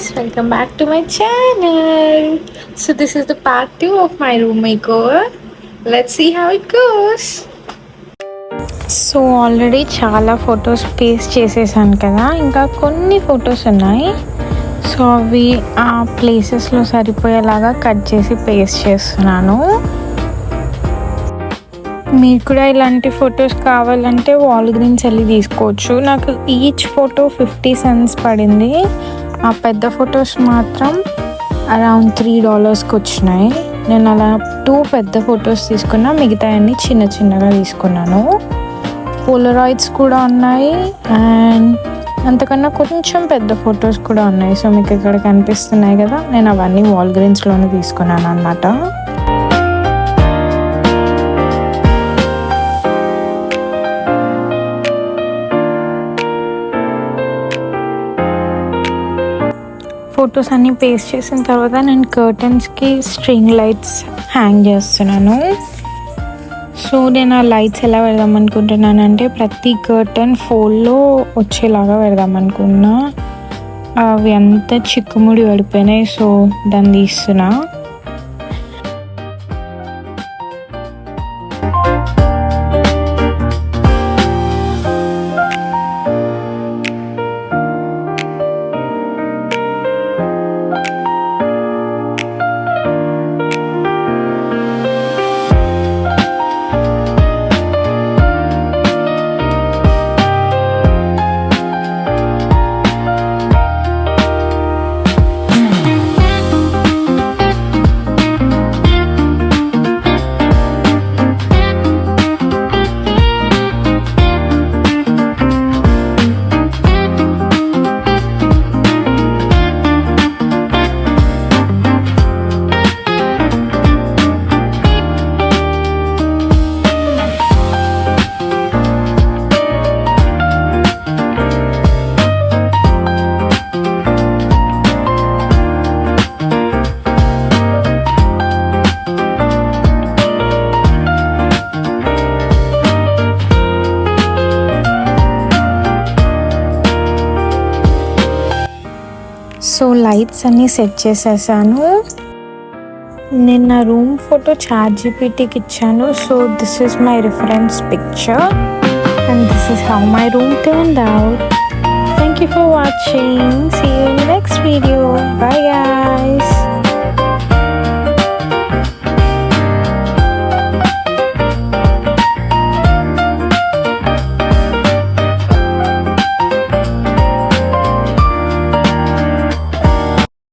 guys, welcome back to my channel. So this is the part 2 of my room makeover. Let's see how it goes. So already చాలా photos paste చేసేసాను కదా, ఇంకా కొన్ని photos ఉన్నాయి. So అవి ఆ ప్లేసెస్లో సరిపోయేలాగా కట్ చేసి పేస్ట్ చేస్తున్నాను. మీకు కూడా ఇలాంటి ఫొటోస్ కావాలంటే వాల్గ్రీన్స్ వెళ్ళి తీసుకోవచ్చు. నాకు ఈచ్ ఫోటో 50 cents పడింది. ఆ పెద్ద ఫొటోస్ మాత్రం అరౌండ్ $3కి వచ్చినాయి. నేను అలా 2 పెద్ద ఫొటోస్ తీసుకున్నా, మిగతా అన్ని చిన్న చిన్నగా తీసుకున్నాను. పోలరాయిడ్స్ కూడా ఉన్నాయి అండ్ అంతకన్నా కొంచెం పెద్ద ఫొటోస్ కూడా ఉన్నాయి. సో మీకు ఇక్కడ కనిపిస్తున్నాయి కదా, నేను అవన్నీ వాల్గ్రీన్స్లోనే తీసుకున్నాను అన్నమాట. ఫొటోస్ అన్నీ పేస్ట్ చేసిన తర్వాత నేను కర్టన్స్కి స్ట్రింగ్ లైట్స్ హ్యాంగ్ చేస్తున్నాను. సో నేను ఆ లైట్స్ ఎలా పెడదాం అనుకుంటున్నానంటే ప్రతి కర్టన్ ఫోల్డ్లో వచ్చేలాగా పెడదాం అనుకున్నా. అవి అంతా చిక్కుముడి పడిపోయినాయి, సో దాన్ని తీస్తున్నా. సో లైట్స్ అన్నీ సెట్ చేసేసాను. నేను నా రూమ్ ఫోటో ChatGPTకి ఇచ్చాను. So this is my reference picture and this is how my room turned out. Thank you for watching. See you in the next video. By.